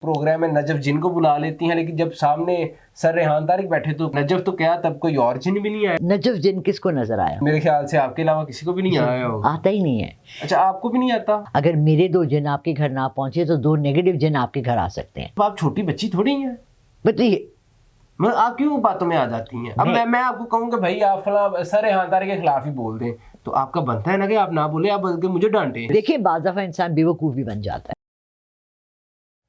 Programme में Najaf जिन को बुला लेती हैं, लेकिन जब सामने सर रेहान तारिक बैठे तो नजफ तो क्या तब कोई और जिन भी नहीं आया। नजफ जिन किसको नजर आया? मेरे ख्याल से आपके अलावा किसी को भी नहीं आया होगा। आता ही नहीं है। अच्छा, आपको भी नहीं आता? अगर मेरे 2 जिन आपके घर ना पहुंचे तो 2 नेगेटिव जिन आपके घर आ सकते हैं। तो आप छोटी बच्ची थोड़ी हैं, बताइए, मतलब आप क्यों बातों में आ जाती हैं? अब मैं आपको कहूँ कि भाई आप फला सर रेहान तारिक के खिलाफ ही बोल दें, तो आपका बनता है ना कि आप ना बोले, आप बल्कि मुझे डांटे। देखिए, बाज़ दफ़ा इंसान बेवकूफ़ भी बन जाता है।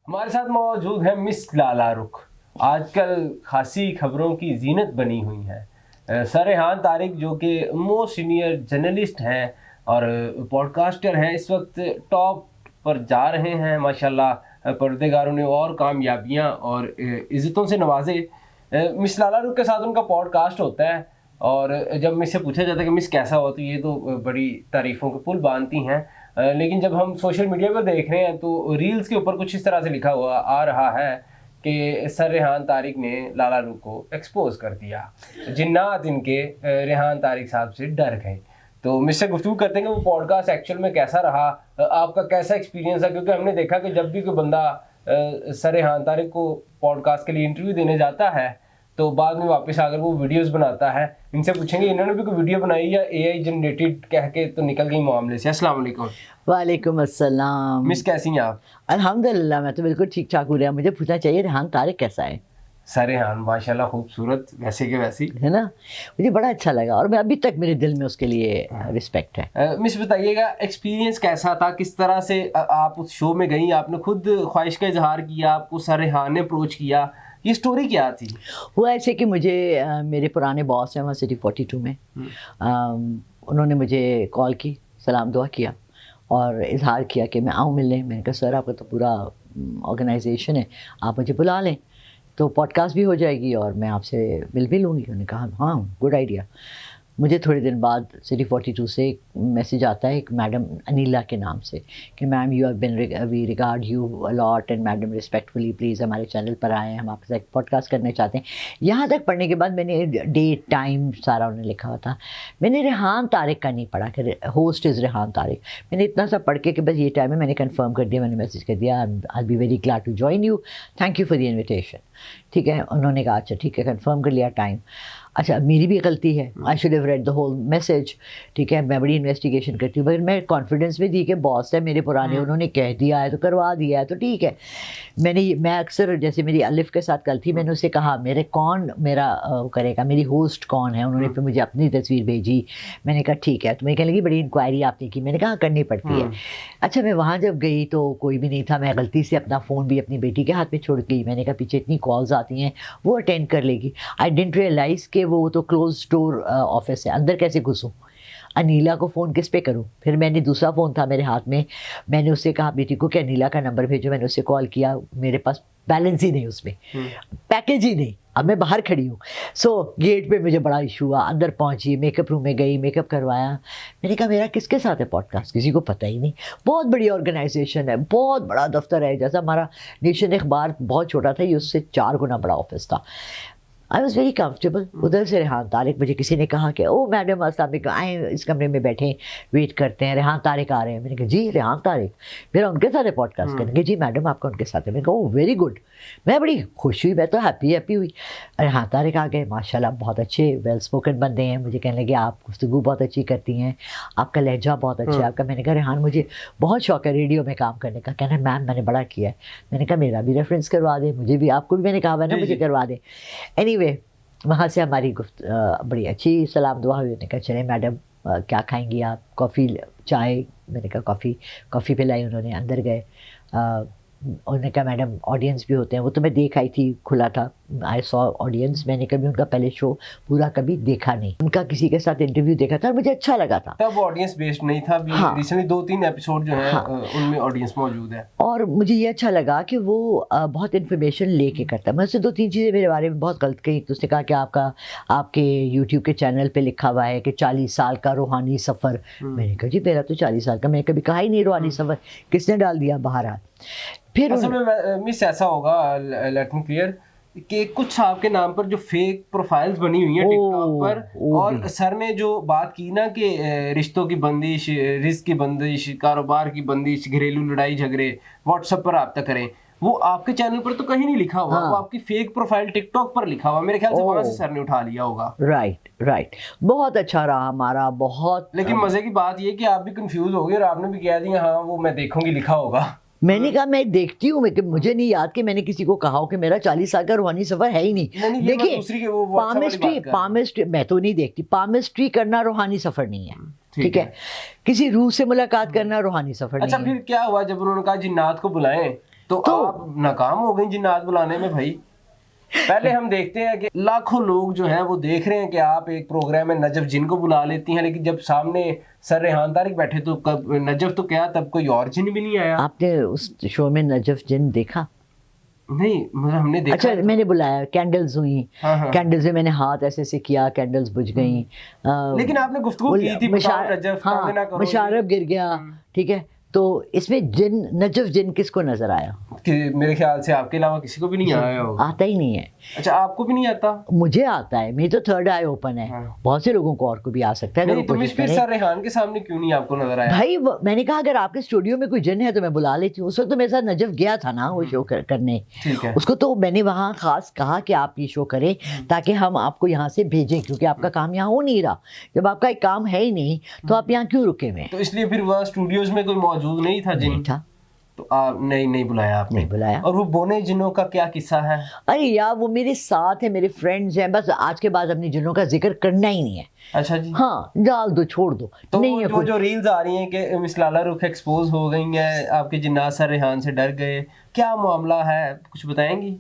हमारे साथ मौजूद है मिस लाला रुख, आजकल खासी खबरों की जीनत बनी हुई है। सर रेहान तारिक जो कि मोस्ट सीनियर जर्नलिस्ट हैं और पॉडकास्टर हैं, इस वक्त टॉप पर जा रहे हैं माशाल्लाह। पर्देगारों ने और कामयाबियां और इज़्ज़तों से नवाजे। मिस लाला रुख के साथ उनका पॉडकास्ट होता है और जब मिस से पूछा जाता है कि मिस कैसा हो, तो ये तो बड़ी तारीफ़ों के पुल बांधती हैं। लेकिन जब हम सोशल मीडिया पर देख रहे हैं तो रील्स के ऊपर कुछ इस तरह से लिखा हुआ आ रहा है कि सर रेहान तारिक ने लाला रुख को एक्सपोज कर दिया, जिन्नात इनके रेहान तारिक साहब से डर गए। तो मुझसे गुफ्तगू करते हैं कि वो पॉडकास्ट एक्चुअल में कैसा रहा, आपका कैसा एक्सपीरियंस है, क्योंकि हमने देखा कि जब भी कोई बंदा सर रेहान तारिक को पॉडकास्ट के लिए इंटरव्यू देने जाता है तो बाद में वापस आकर वो वीडियोस बनाता है। इनसे पूछेंगे इन्होंने भी कोई वीडियो बनाई या एआई जनरेटेड कह के तो निकल गई मामले से। अस्सलाम वालेकुम। वालेकुम अस्सलाम। मिस कैसी हैं आप? अल्हम्दुलिल्लाह, मैं तो बिल्कुल ठीक ठाक हूँ। मुझे पूछना चाहिए रेहान तारिक कैसा है? सर रेहान माशाल्लाह खूबसूरत, वैसे के वैसी है ना। मुझे बड़ा अच्छा लगा और मैं अभी तक मेरे दिल में उसके लिए रिस्पेक्ट है। मिस बताइएगा एक्सपीरियंस कैसा था, किस तरह से आप उस शो में गई, आपने खुद ख्वाहिश का इजहार किया, आपको सर रेहान ने अप्रोच किया, ये स्टोरी क्या थी? हुआ ऐसे कि मुझे मेरे पुराने बॉस हैं वहाँ सिटी 42 में, उन्होंने मुझे कॉल की, सलाम दुआ किया और इजहार किया कि मैं आऊँ मिलने। मैंने कहा सर आपका तो पूरा ऑर्गेनाइजेशन है, आप मुझे बुला लें तो पॉडकास्ट भी हो जाएगी और मैं आपसे मिल भी लूँगी। उन्होंने कहा हाँ गुड आइडिया। मुझे थोड़े दिन बाद सिटी 42 से एक मैसेज आता है एक मैडम अनिला के नाम से कि ma'am you have been we regard you a lot and madam respectfully please हमारे चैनल पर आए, हम आपके साथ पॉडकास्ट करना चाहते हैं। यहाँ तक पढ़ने के बाद मैंने डेट टाइम सारा उन्होंने लिखा हुआ था। मैंने रेहान तारिक का नहीं पढ़ा कि होस्ट इज़ रेहान तारिक। मैंने इतना सा पढ़ के कि बस ये टाइम है, मैंने कन्फर्म कर दिया, मैंने मैसेज कर दिया I be very glad to join you, thank you for the invitation. ठीक है, उन्होंने कहा अच्छा ठीक है, कन्फर्म कर लिया टाइम। अच्छा मेरी भी गलती है, I should have read the whole message. ठीक है, मैं बड़ी इन्वेस्टिगेशन करती हूँ मगर मैं कॉन्फिडेंस में दी कि बॉस है मेरे पुराने, उन्होंने कह दिया है तो करवा दिया है तो ठीक है। मैं अक्सर जैसे मेरी अलिफ के साथ कल थी, मैंने उससे कहा मेरे कौन मेरा करेगा, मेरी होस्ट कौन है, उन्होंने फिर मुझे अपनी तस्वीर भेजी। मैंने कहा ठीक है, तो मैं कहने लगी बड़ी इंक्वायरी आपने की, मैंने कहा करनी पड़ती है। अच्छा मैं वहाँ जब गई तो कोई भी नहीं था, मैं गलती से अपना फ़ोन भी अपनी बेटी के हाथ में छोड़ गई। मैंने कहा पीछे इतनी कॉल्स आती हैं वो अटेंड कर लेगी। आई डिडंट रियलाइज़ कि वो तो क्लोज डोर ऑफिस है, अंदर कैसे घुसूँ, अनीला को फ़ोन किस पे करूँ। फिर मैंने दूसरा फ़ोन था मेरे हाथ में, मैंने उससे कहा बेटी को कि अनीला का नंबर भेजो। मैंने उससे कॉल किया, मेरे पास बैलेंस ही नहीं उसमें, पैकेज ही नहीं, अब मैं बाहर खड़ी हूँ। सो गेट पे मुझे बड़ा इशू हुआ, अंदर पहुँची, मेकअप रूम में गई, मेकअप करवाया। मैंने कहा मेरा किसके साथ है पॉडकास्ट, किसी को पता ही नहीं। बहुत बड़ी ऑर्गेनाइजेशन है, बहुत बड़ा दफ्तर है, जैसा हमारा नेशन अखबार बहुत छोटा था, ये उससे 4 गुना बड़ा ऑफिस था। I was very comfortable. उधर से रेहान तारिक, मुझे किसी ने कहा कि ओ मैडम अस्सलाम वालेकुम, आए इस कमरे में बैठे वेट करते हैं, रेहान तारिक आ रहे हैं। मैंने कहा जी रेहान तारिक, फिर उनके साथ पॉडकास्ट करेंगे। जी मैडम आपका उनके साथ है। मैंने कहा ओ वेरी गुड। मैं बड़ी खुश हुई, मैं तो हैप्पी हुई। रेहान तारिक आ गए, माशाल्लाह बहुत अच्छे वेल स्पोकन बंदे हैं। मुझे कहने लगे आप गुफ्तगू बहुत अच्छी करती हैं, आपका लहजा बहुत अच्छा है आपका। मैंने कहा रेहान मुझे बहुत शौक है रेडियो में काम करने का। कहना मैम मैंने बड़ा किया है। मैंने कहा मेरा भी रेफरेंस करवा दें, मुझे भी, आपको भी मैंने कहा है ना मुझे करवा दें। एनीवे वहाँ से हमारी बड़ी अच्छी सलाम दुआ हुई। मैंने कहा चलें मैडम क्या खाएंगी आप, कॉफ़ी चाय? मैंने कहा कॉफ़ी पिलाई। उन्होंने अंदर गए, उन्होंने कहा मैडम ऑडियंस भी होते हैं। वो तो मैं देख आई थी, खुला था, आई सॉ ऑडियंस। मैंने कभी उनका पहले शो पूरा कभी देखा नहीं, उनका किसी के साथ इंटरव्यू देखा था और मुझे अच्छा लगा था। तब ऑडियंस बेस्ड नहीं था, अभी हाँ, रिसेंटली 2-3 एपिसोड जो है उनमें ऑडियंस मौजूद है और मुझे ये अच्छा लगा कि वो बहुत इन्फॉर्मेशन लेके करता है। मैं उससे 2-3 चीज़ें मेरे बारे में बहुत गलत कही। तो उसने कहा कि आपके यूट्यूब के चैनल पे लिखा हुआ है कि 40 साल का रूहानी सफ़र। मैंने कहा जी मेरा तो 40 साल का, मैंने कभी कहा ही नहीं रूहानी सफ़र, किसने डाल दिया बाहर हाथ। फिर असल में मिस ऐसा होगा, लेट मी क्लियर, कि कुछ आपके नाम पर जो फेक प्रोफाइल्स बनी हुई हैं टिकटॉक पर, और सर ने जो बात की ना कि रिश्तों की बंदिश, रिस्क की बंदिश, कारोबार की बंदिश, घरेलू लड़ाई झगड़े व्हाट्सएप पर रब्ता करें, وہ آپ کے چینل پر تو کہیں نہیں لکھا ہوا, وہ آپ کی فیک پروفائل ٹک ٹاک پر لکھا ہوا, میرے خیال سے وہاں سے سر نے اٹھا لیا ہوگا. رائٹ بہت اچھا رہا ہمارا, بہت. لیکن مزے کی بات یہ کہ آپ بھی کنفیوز ہو گئے اور آپ نے بھی کہہ دیا ہاں وہ میں دیکھوں گی لکھا ہوگا. میں نے کہا میں دیکھتی ہوں, کہ مجھے نہیں یاد کہ میں نے کسی کو کہا ہو کہ میرا 40 سال کا روحانی سفر ہے ہی نہیں. دیکھیے پامسٹری میں تو نہیں دیکھتی, پامسٹری کرنا روحانی سفر نہیں ہے, ٹھیک ہے, کسی روح سے ملاقات کرنا روحانی سفر نہیں ہے. اچھا پھر کیا ہوا جب انہوں نے کہا جنات کو بلائیں تو آپ ناکام ہو گئی جنات بلانے میں بھائی؟ پہلے ہم دیکھتے ہیں کہ لاکھوں لوگ جو ہیں وہ دیکھ رہے ہیں کہ آپ ایک پروگرام میں نجف جن کو بلا لیتی ہیں, لیکن جب سامنے سر ریحان طارق بیٹھے تو نجف تو کیا تب کوئی اور جن بھی نہیں آیا. آپ نے اس شو میں نجف جن دیکھا؟ نہیں مطلب ہم نے دیکھا. اچھا میں نے بلایا, کینڈلز ہوئی, کینڈلز میں نے ہاتھ ایسے سے کیا, کینڈلز بجھ گئیں, لیکن آپ نے گفتگو کی تھی مشارف گر گیا, ٹھیک ہے. تو اس میں جن نجف جن کس کو نظر آیا؟ کہ میرے خیال سے آپ کے علاوہ کسی کو بھی نہیں آیا ہوگا. آتا ہی نہیں ہے. اچھا آپ کو بھی نہیں آتا؟ مجھے آتا ہے, میری تو تھرڈ آئی اوپن ہے, بہت سے لوگوں کو اور کو بھی آ سکتا ہے. نہیں تو پھر سر ریحان کے سامنے کیوں نہیں آپ کو نظر آیا؟ بھائی میں نے کہا اگر آپ کے اسٹوڈیو میں کوئی جن ہے تو میں بلا لیتی ہوں. اس وقت تو میرے ساتھ نجف گیا تھا نا وہ شو کرنے, اس کو تو میں نے وہاں خاص کہا کہ آپ یہ شو کریں تاکہ ہم آپ کو یہاں سے بھیجیں, کیونکہ آپ کا کام یہاں ہو نہیں رہا. جب آپ کا ایک کام ہے ہی نہیں تو آپ یہاں کیوں رکے ہوئے؟ تو اس لیے پھر وہاں اسٹوڈیوز میں کوئی موجود نہیں تھا جن تھا, تو آپ نہیں بلایا آپ نے؟ نہیں بلایا. اور وہ بونے جنوں کا کیا قصہ ہے؟ ارے یار وہ میرے ساتھ ہیں, میرے فرینڈز ہیں, بس آج کے بعد اپنی جنوں کا ذکر کرنا ہی نہیں ہے. اچھا جی, ہاں ڈال دو, چھوڑ دو. تو وہ جو ریلز آ رہی ہیں کہ مس لالہ رخ ایکسپوز ہو گئی ہیں, آپ کے جنات سر ریحان سے ڈر گئے, کیا معاملہ ہے, کچھ بتائیں گی؟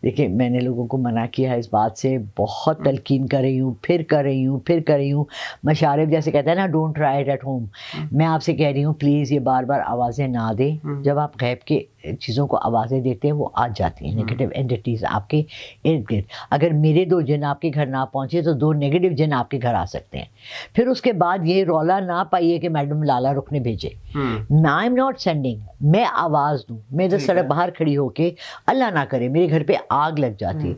دیکھیں میں نے لوگوں کو منع کیا ہے اس بات سے, بہت تلقین کر رہی ہوں, پھر کر رہی ہوں. مشارف جیسے کہتا ہے نا don't try it at home, میں آپ سے کہہ رہی ہوں پلیز یہ بار بار آوازیں نہ دیں. جب آپ غیب کے چیزوں کو آوازیں دیتے ہیں وہ آ جاتی ہیں, نیگیٹو اینٹیز آپ کے ارد گرد. اگر میرے 2 جن آپ کے گھر نہ پہنچے تو 2 نیگیٹو جن آپ کے گھر آ سکتے ہیں. پھر اس کے بعد یہ رولا نہ پائیے کہ میڈم لالہ رخ نے بھیجے. آئی ایم ناٹ سینڈنگ, میں آواز دوں, میں تو سڑک باہر کھڑی ہو کے اللہ نہ کرے میرے گھر پہ آگ لگ جاتی,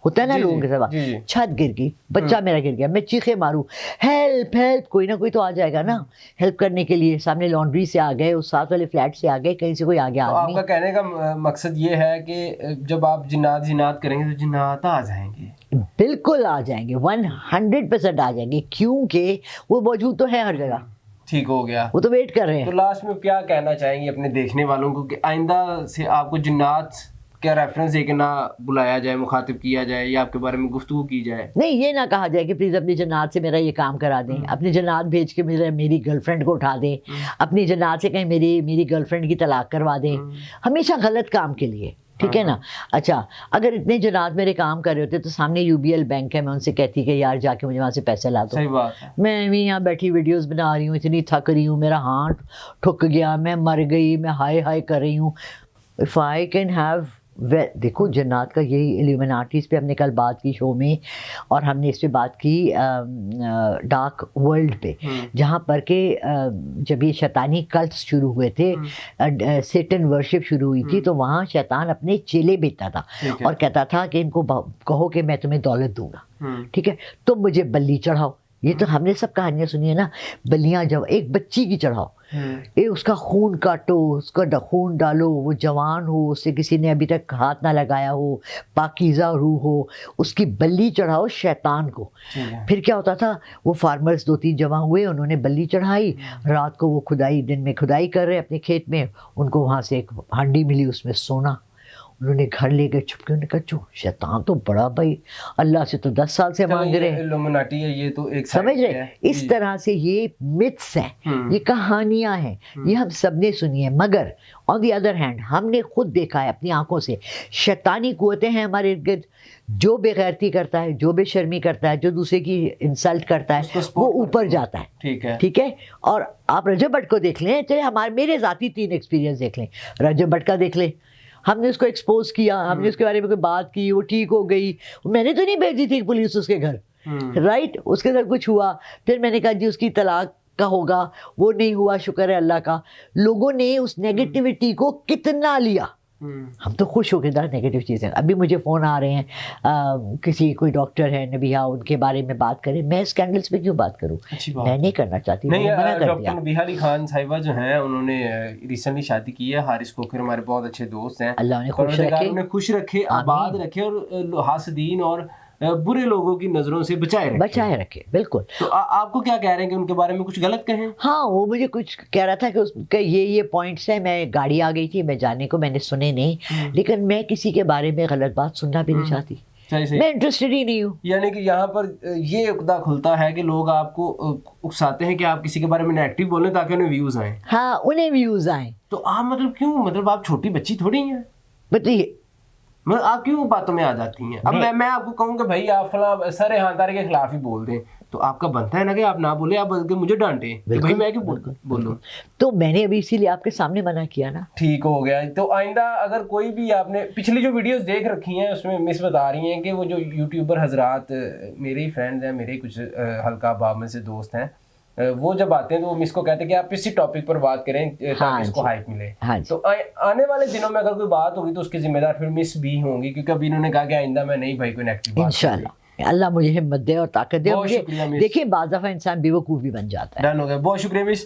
ہوتا ہے نا لوگوں کے ساتھ, چھت گر گئی, بچہ میرا گر گیا, میں چیخے ماروں ہیلپ ہیلپ, کوئی نہ کوئی تو آ جائے گا نا ہیلپ کرنے کے لیے. سامنے لانڈری سے آ گئے, اس ساتھ والے فلیٹ سے آ گئے, کہیں سے کوئی آ گیا آدمی. آپ کا کہنے کا مقصد یہ ہے کہ جب آپ جنات کریں گے تو جنات آ جائیں گے؟ بالکل آ جائیں گے, 100% آ جائیں گے, کیونکہ وہ موجود تو ہے ہر جگہ. ٹھیک ہو گیا, وہ تو ویٹ کر رہے ہیں. تو لاسٹ میں کیا کہنا چاہیں گے اپنے دیکھنے والوں کو کہ آئندہ سے آپ کو جنات کیا ریفرنس دے کے نہ بلایا جائے, مخاطب کیا جائے یا آپ کے بارے میں گفتگو کی جائے؟ نہیں, یہ نہ کہا جائے کہ پلیز اپنی جنات سے میرا یہ کام کرا دیں, اپنی جنات بھیج کے میری گرل فرینڈ کو اٹھا دیں, اپنی جنات سے کہیں میری گرل فرینڈ کی طلاق کروا دیں, ہمیشہ غلط کام کے لیے, ٹھیک ہے نا. اچھا اگر اتنے جنات میرے کام کر رہے ہوتے تو سامنے UBL بینک ہے, میں ان سے کہتی کہ یار جا کے مجھے وہاں سے پیسے لا دو. صحیح بات ہے. میں بھی یہاں بیٹھی ویڈیوز بنا رہی ہوں, اتنی تھک رہی ہوں, میرا ہاتھ ٹھک گیا, میں مر گئی, میں ہائے کر رہی ہوں. اف آئی کین ہیو, دیکھو جنات کا یہی ایلیومیناٹیز پہ ہم نے کل بات کی شو میں, اور ہم نے اس پہ بات کی ڈارک ورلڈ پہ, جہاں پر کہ جب یہ شیطانی کلٹس شروع ہوئے تھے, سیٹن ورشپ شروع ہوئی تھی, تو وہاں شیطان اپنے چیلے بھیجتا تھا اور کہتا تھا کہ ان کو کہو کہ میں تمہیں دولت دوں گا, ٹھیک ہے, تم مجھے بلی چڑھاؤ. یہ تو ہم نے سب کہانیاں سنی ہے نا, بلیاں جب ایک بچی کی چڑھاؤ, اس کا خون کاٹو, اس کا خون ڈالو, وہ جوان ہو, اس سے کسی نے ابھی تک ہاتھ نہ لگایا ہو, پاکیزہ روح ہو, اس کی بلی چڑھاؤ شیطان کو. پھر کیا ہوتا تھا, وہ فارمرز 2-3 جمع ہوئے, انہوں نے بلی چڑھائی, رات کو وہ کھدائی, دن میں کھدائی کر رہے اپنے کھیت میں, ان کو وہاں سے ایک ہانڈی ملی, اس میں سونا, انہوں نے گھر لے گئے چھپ کے. انہوں نے کہا جو شیطان تو بڑا بھائی, اللہ سے تو 10 سال سے مانگ رہے ہیں, یہ تو ایک سمجھ رہے. اس طرح سے یہ متس ہیں, یہ کہانیاں ہیں, یہ ہم سب نے سنی ہے. مگر آن دی ادر ہینڈ ہم نے خود دیکھا ہے اپنی آنکھوں سے, شیطانی قوتیں ہیں ہمارے ارد گرد. جو بے غیرتی کرتا ہے, جو بے شرمی کرتا ہے, جو دوسرے کی انسلٹ کرتا ہے, وہ اوپر جاتا ہے. ٹھیک ہے. اور آپ رجب بٹ کو دیکھ لیں, چلے میرے ذاتی 3 ایکسپیرینس دیکھ لیں. رجب بٹ کا دیکھ لیں, ہم نے اس کو ایکسپوز کیا, ہم نے اس کے بارے میں کوئی بات کی, وہ ٹھیک ہو گئی, میں نے تو نہیں بھیجی تھی پولیس اس کے گھر, رائٹ, اس کے ساتھ کچھ ہوا, پھر میں نے کہا جی اس کی طلاق کا ہوگا, وہ نہیں ہوا, شکر ہے اللہ کا. لوگوں نے اس نیگیٹیوٹی کو کتنا لیا, हम तो खुश हो के ज़रा नेगेटिव चीज़ें, अभी मुझे फ़ोन आ रहे हैं किसी कोई डॉक्टर है नबिहा, उनके बारे में बात करें, मैं स्कैंडल्स पे क्यों बात करूं? अच्छी बात मैं नहीं करना चाहती, नहीं। मैंने मना कर डॉक्टर दिया। नबीहा अली खान साहिबा जो हैं उन्होंने रिसेंटली शादी की है, हारिस कोकर हमारे बहुत अच्छे दोस्त हैं, अल्लाह उन्हें खुश परवरदिगार रखे, उन्हें खुश रखे, आबाद रखे और हासदीन और बुरे लोगों की नज़रों से बचाए रखे। बिल्कुल। तो आपको क्या कह रहे हैं कि उनके बारे में कुछ गलत कहें? हाँ, वो मुझे कुछ कह रहा था कि उसके ये पॉइंट्स हैं, मैं गाड़ी आ गई थी, मैं जाने को मैंने सुने नहीं, लेकिन मैं किसी के बारे में गलत बात सुनना भी नहीं चाहती, सही। मैं इंटरेस्टेड ही नहीं हूँ। यानी कि यहाँ पर ये उकदा खुलता है कि लोग आपको उकसाते हैं कि आप किसी के बारे में नेगेटिव बोलें ताकि उन्हें व्यूज़ आएँ। हाँ, उन्हें व्यूज़ आए। तो आप मतलब क्यों, मतलब आप छोटी बच्ची थोड़ी हैं, बताइए, मतलब आप क्यों बातों में आ जाती हैं? अब मैं आपको कहूँ कि भाई आप फला सर रेहान तारिक के खिलाफ ही बोल दें, तो आपका बनता है ना कि आप ना बोले, आप बल्कि मुझे डांटे कि भाई मैं क्यों बोलूं? तो मैंने अभी इसीलिए आपके सामने मना किया ना। ठीक हो गया। तो आइंदा अगर कोई भी, आपने पिछली जो वीडियोस देख रखी हैं उसमें मिस बता रही हैं कि वो जो यूट्यूबर हजरात मेरे ही फ्रेंड्स हैं, मेरे कुछ हल्का बाब में से दोस्त हैं, वो जब आते हैं तो वो मिस को कहते हैं कि आप इसी टॉपिक पर बात करें ताकि इसको हाइप मिले। हाँ जी। तो आने वाले दिनों में अगर कोई बात होगी तो उसके जिम्मेदार फिर मिस भी होंगी, क्योंकि अभी इन्होंने कहा कि आइंदा मैं नहीं भाई कोई नेगेटिव बात। इंशाल्लाह अल्लाह मुझे हिम्मत दे और ताकत दे। बहुत शुक्रिया मिस। देखिए, बाज़ दफ़ा इंसान बेवकूफ़ भी बन जाता है। डन हो गया, बहुत शुक्रिया मिस।